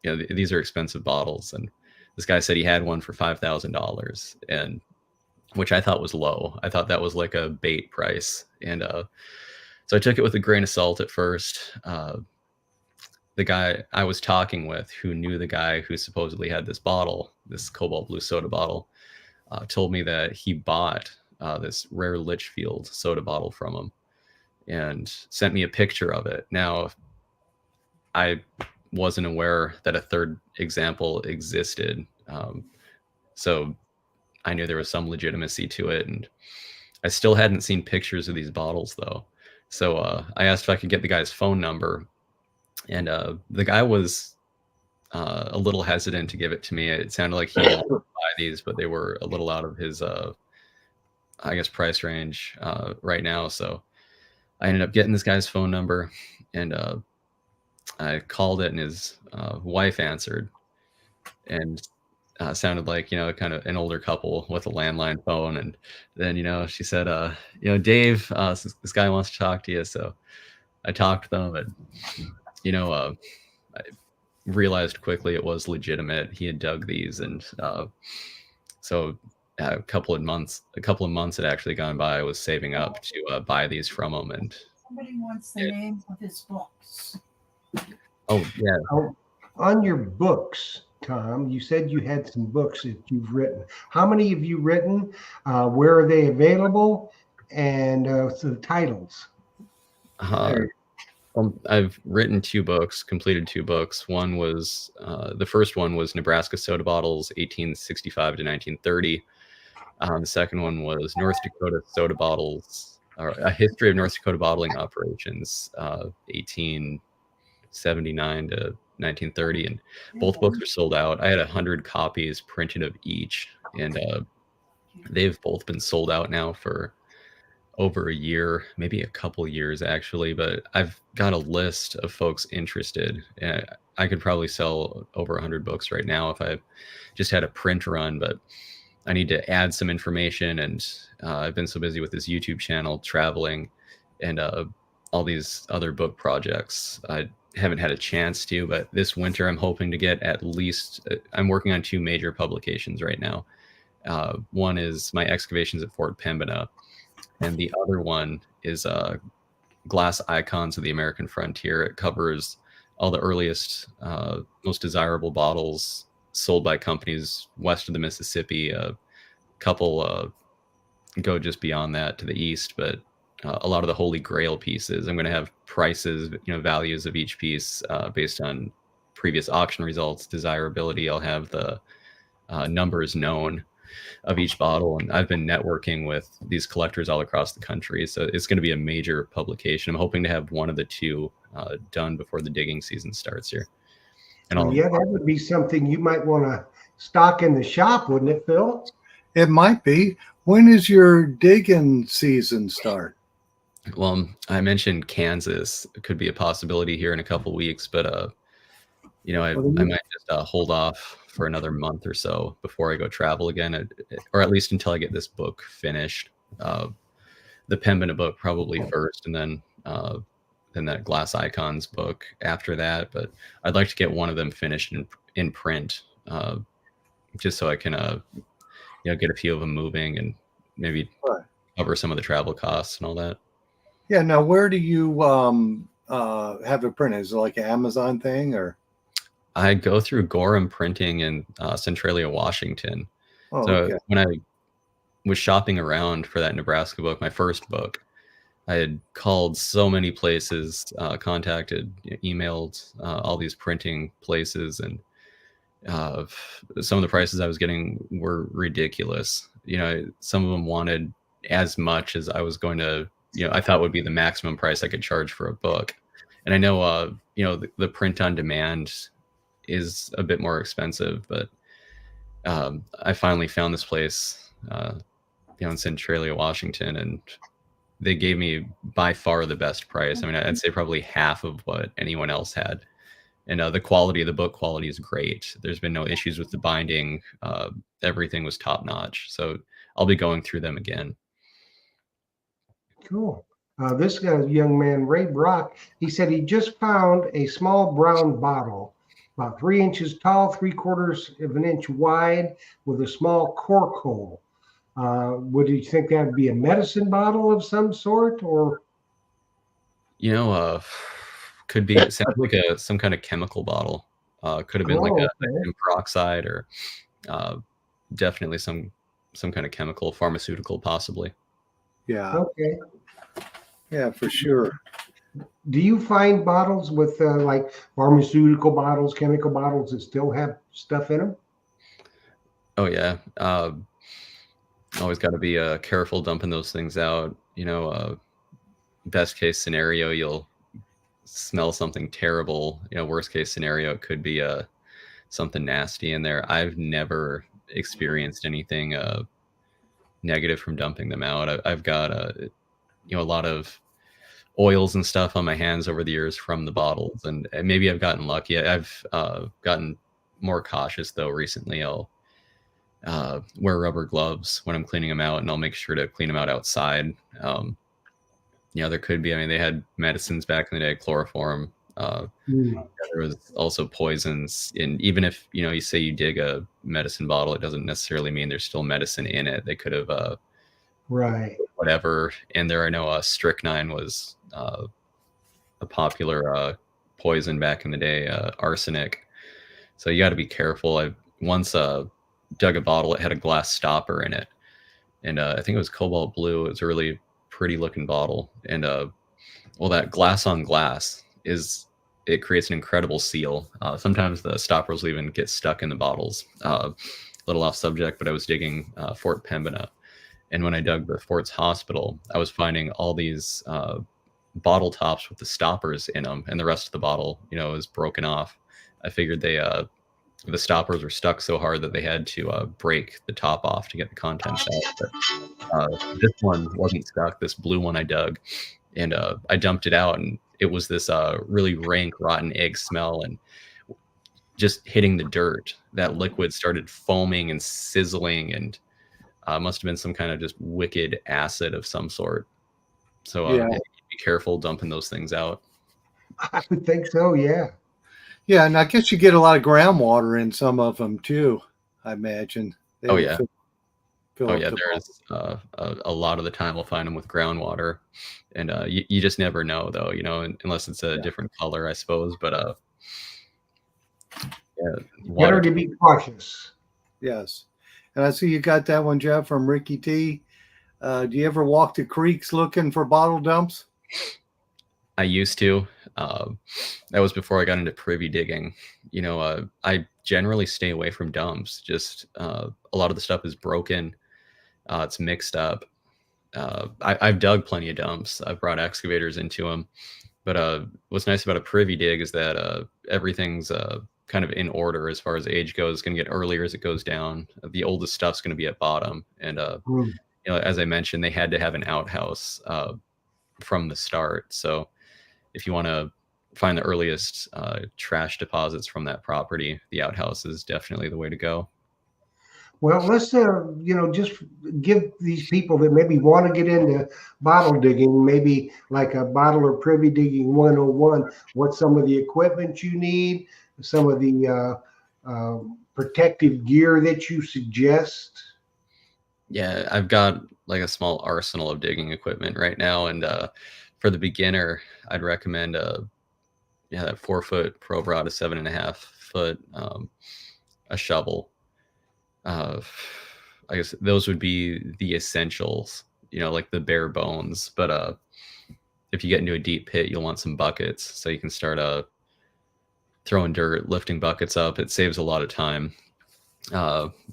These are expensive bottles, and this guy said he had one for $5,000, and which I thought was low. I thought that was like a bait price, and so I took it with a grain of salt at first. The guy I was talking with, who knew the guy who supposedly had this bottle, this cobalt blue soda bottle, told me that he bought this rare Litchfield soda bottle from him and sent me a picture of it. Now, I wasn't aware that a third example existed. So I knew there was some legitimacy to it, and I still hadn't seen pictures of these bottles though. So I asked if I could get the guy's phone number, and the guy was a little hesitant to give it to me. It sounded like he wanted to buy these, but they were a little out of his, I guess, price range right now. So I ended up getting this guy's phone number, and I called it, and his wife answered, and sounded like, kind of an older couple with a landline phone. And then, she said, Dave, this guy wants to talk to you. So I talked to them, and, I realized quickly it was legitimate. He had dug these. And so a couple of months had actually gone by. I was saving up to buy these from him. And Somebody wants the name of his books. oh yeah, On your books, Tom, you said you had some books that you've written. How many have you written? Where are they available? And the titles. I've written 2 books, completed 2 books. One was, the first one was Nebraska Soda Bottles, 1865 to 1930. The second one was North Dakota Soda Bottles, or A History of North Dakota Bottling Operations, 1879 to 1930. And both books are sold out. I had 100 copies printed of each, and they've both been sold out now for over a year, maybe a couple years actually. But I've got a list of folks interested. I could probably sell over 100 books right now if I just had a print run, but I need to add some information, and I've been so busy with this YouTube channel, traveling, and all these other book projects. I haven't had a chance to, but this winter I'm hoping to get at least, I'm working on 2 major publications right now. One is my excavations at Fort Pembina, and the other one is Glass Icons of the American Frontier. It covers all the earliest, most desirable bottles sold by companies west of the Mississippi. A couple go just beyond that to the east, but a lot of the Holy Grail pieces, I'm going to have prices, values of each piece based on previous auction results, desirability. I'll have the numbers known of each bottle, and I've been networking with these collectors all across the country, so it's going to be a major publication. I'm hoping to have one of the 2 done before the digging season starts here. And Yeah, that would be something you might want to stock in the shop, wouldn't it, Phil? It might be. When is your digging season start? Well, I mentioned Kansas. It could be a possibility here in a couple weeks, but I Well, might just hold off for another month or so before I go travel again, or at least until I get this book finished. The Pembina book probably first, and then that Glass Icons book after that. But I'd like to get one of them finished in print, just so I can get a few of them moving and maybe Right. cover some of the travel costs and all that. Yeah. Now, where do you have it printed? Is it like an Amazon thing or? I go through Gorham Printing in Centralia, Washington. Oh, So okay. when I was shopping around for that Nebraska book, my first book, I had called so many places, contacted, emailed all these printing places, and some of the prices I was getting were ridiculous. Some of them wanted as much as I was going to, I thought would be the maximum price I could charge for a book. And I know, the print on demand is a bit more expensive, but I finally found this place, in Centralia, Washington, and they gave me by far the best price. I mean, I'd say probably half of what anyone else had. And the quality of the book quality is great. There's been no issues with the binding. Everything was top notch. So I'll be going through them again. Cool. This young man, Ray Brock, he said he just found a small brown bottle, about 3 inches tall, 3/4 of an inch wide, with a small cork hole. Would you think that would be a medicine bottle of some sort, or? Could be, it sounds like some kind of chemical bottle. Could have been like a Okay. peroxide, or definitely some kind of chemical, pharmaceutical, possibly. Yeah. Okay. Yeah, for sure. Do you find bottles with like pharmaceutical bottles, chemical bottles that still have stuff in them? Oh yeah. Always got to be careful dumping those things out. Best case scenario, you'll smell something terrible. Worst case scenario, it could be something nasty in there. I've never experienced anything negative from dumping them out. I've got a lot of oils and stuff on my hands over the years from the bottles, and maybe I've gotten lucky. I've gotten more cautious though recently. I'll wear rubber gloves when I'm cleaning them out, and I'll make sure to clean them out outside. There could be, they had medicines back in the day, chloroform. There was also poisons. And even if, you say you dig a medicine bottle, it doesn't necessarily mean there's still medicine in it. They could have, Right. whatever in there. I know strychnine was a popular poison back in the day, arsenic. So you got to be careful. I once dug a bottle. It had a glass stopper in it, and I think it was cobalt blue. It was a really pretty looking bottle, and that glass on glass it creates an incredible seal. Sometimes the stoppers will even get stuck in the bottles. A little off subject, but I was digging Fort Pembina, and when I dug the fort's hospital, I was finding all these bottle tops with the stoppers in them, and the rest of the bottle is broken off. I figured the stoppers were stuck so hard that they had to break the top off to get the contents out. But this one wasn't stuck. This blue one I dug, and I dumped it out, and it was this really rank, rotten egg smell. And just hitting the dirt, that liquid started foaming and sizzling, and must have been some kind of just wicked acid of some sort. So Yeah. be careful dumping those things out. I would think so. Yeah. Yeah, and I guess you get a lot of groundwater in some of them too, I imagine. They Oh, would yeah. fill Oh up yeah, the there's a lot of the time we'll find them with groundwater, and you just never know though, unless it's a different color, I suppose. But yeah, Better water. to be cautious. Yes. And I see you got that one, Jeff, from Ricky T. Do you ever walk the creeks looking for bottle dumps? I used to. That was before I got into privy digging. I generally stay away from dumps. Just a lot of the stuff is broken. It's mixed up. I've dug plenty of dumps. I've brought excavators into them. But what's nice about a privy dig is that everything's kind of in order as far as age goes. It's going to get earlier as it goes down. The oldest stuff's going to be at bottom. And as I mentioned, they had to have an outhouse from the start. So if you want to find the earliest trash deposits from that property, the outhouse is definitely the way to go. Well, let's just give these people that maybe want to get into bottle digging, maybe like a bottle or privy digging 101, what some of the equipment you need, some of the protective gear that you suggest. Yeah, I've got like a small arsenal of digging equipment right now, and for the beginner, I'd recommend that 4-foot probe rod, a 7.5-foot, a shovel. I guess those would be the essentials, like the bare bones. But if you get into a deep pit, you'll want some buckets, so you can start throwing dirt, lifting buckets up. It saves a lot of time.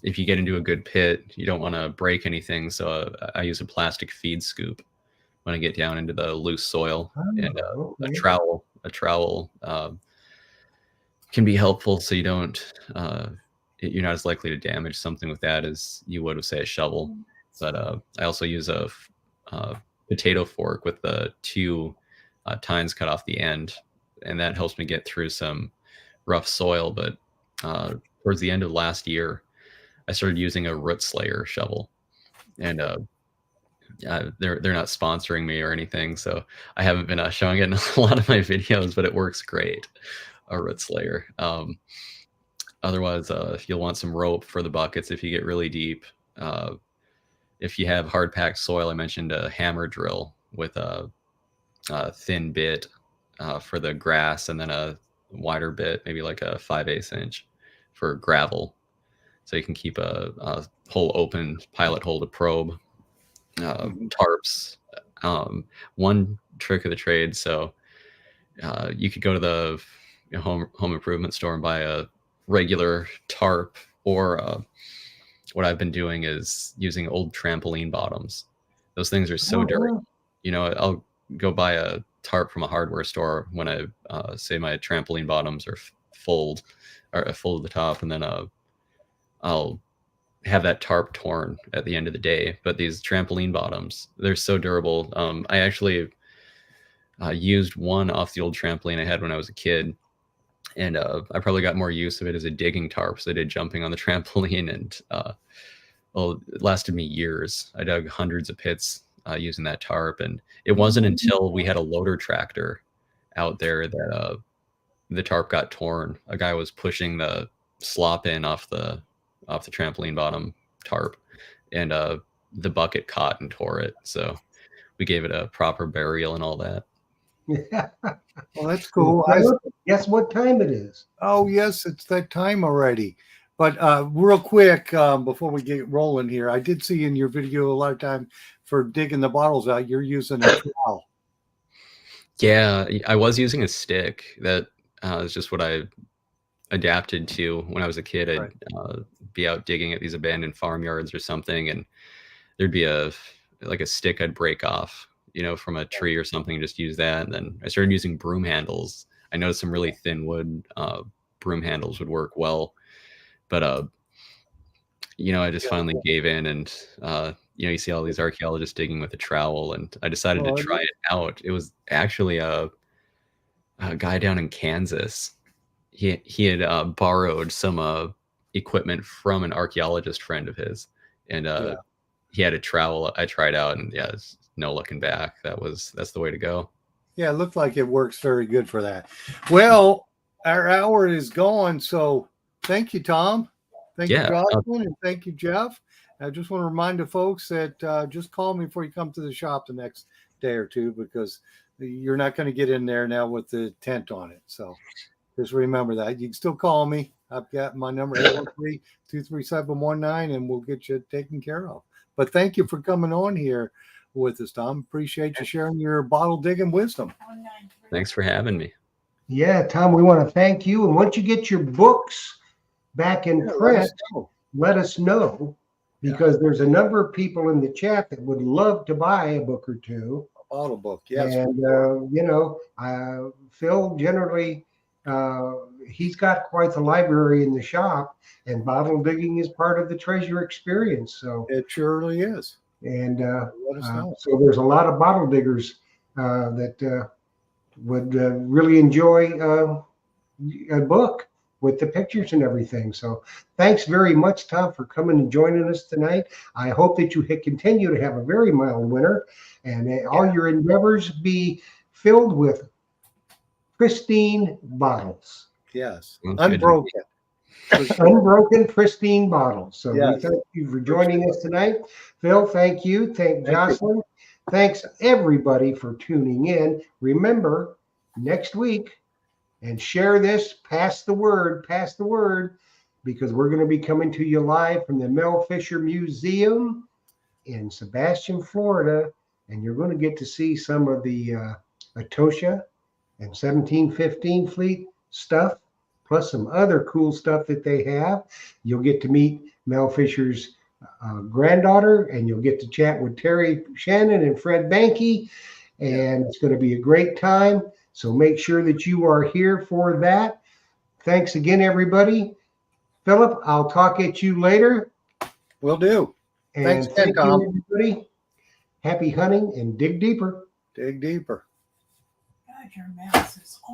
If you get into a good pit, you don't want to break anything, so I use a plastic feed scoop when I get down into the loose soil, and a trowel can be helpful, so you don't you're not as likely to damage something with that as you would with, say, a shovel. But I also use a potato fork with the 2 tines cut off the end, and that helps me get through some rough soil. But towards the end of last year, I started using a root slayer shovel, and they're not sponsoring me or anything, so I haven't been showing it in a lot of my videos, but it works great, a root slayer. Otherwise, you'll want some rope for the buckets if you get really deep. If you have hard packed soil, I mentioned a hammer drill with a thin bit for the grass, and then a wider bit, maybe like a 5/8 inch for gravel, so you can keep a hole open, pilot hole to probe. Tarps, one trick of the trade. So you could go to the home improvement store and buy a regular tarp, or what I've been doing is using old trampoline bottoms. Those things are so dirty. I'll go buy a tarp from a hardware store when I say my trampoline bottoms are full to the top, and then I'll have that tarp torn at the end of the day. But these trampoline bottoms, they're so durable. I actually used one off the old trampoline I had when I was a kid, and I probably got more use of it as a digging tarp, so I did jumping on the trampoline, and it lasted me years. I dug hundreds of pits using that tarp, and it wasn't until we had a loader tractor out there that the tarp got torn. A guy was pushing the slop in off the trampoline bottom tarp, and the bucket caught and tore it. So we gave it a proper burial and all that. Well, that's cool. Guess what time it is? Oh, yes, it's that time already. But real quick, before we get rolling here, I did see in your video a lot of time for digging the bottles out, you're using a trowel. Yeah, I was using a stick. That is just what I adapted to when I was a kid. I'd be out digging at these abandoned farmyards or something, and there'd be a stick I'd break off, from a tree or something, just use that. And then I started using broom handles. I noticed some really thin wood broom handles would work well, but I just finally gave in, and you see all these archaeologists digging with a trowel, and I decided to try it out. It was actually a guy down in Kansas. He had borrowed some equipment from an archaeologist friend of his, and he had a trowel. I tried out, and it's no looking back. That's the way to go. Yeah, it looked like it works very good for that. Well, our hour is gone, so thank you, Tom. Thank you, Jocelyn, and thank you, Jeff. I just want to remind the folks that just call me before you come to the shop the next day or two, because you're not going to get in there now with the tent on it. So just remember that. You can still call me. I've got my number, 813-237-19, and we'll get you taken care of. But thank you for coming on here with us, Tom. Appreciate you sharing your bottle digging wisdom. Thanks for having me. Yeah, Tom, we want to thank you. And once you get your books back in print, let us know, because there's a number of people in the chat that would love to buy a book or two. A bottle book, yes. And, Phil generally, he's got quite the library in the shop, and bottle digging is part of the treasure experience. So it surely is. And so there's a lot of bottle diggers that would really enjoy a book with the pictures and everything. So thanks very much, Tom, for coming and joining us tonight. I hope that you continue to have a very mild winter and all your endeavors be filled with pristine bottles. Yes. Sounds good to me. Unbroken. Unbroken, pristine bottles. So Yes. we thank you for joining us tonight. Phil, thank you. Thank Jocelyn. Thanks everybody for tuning in. Remember, next week, and share this, pass the word, because we're going to be coming to you live from the Mel Fisher Museum in Sebastian, Florida, and you're going to get to see some of the Atosha and 1715 fleet stuff, plus some other cool stuff that they have. You'll get to meet Mel Fisher's granddaughter, and you'll get to chat with Terry Shannon and Fred Banke, and it's going to be a great time. So make sure that you are here for that. Thanks again, everybody. Philip, I'll talk at you later. Will do. And Thanks again, thank Tom. you, everybody. Happy hunting and dig deeper. Dig deeper. God, your mouse is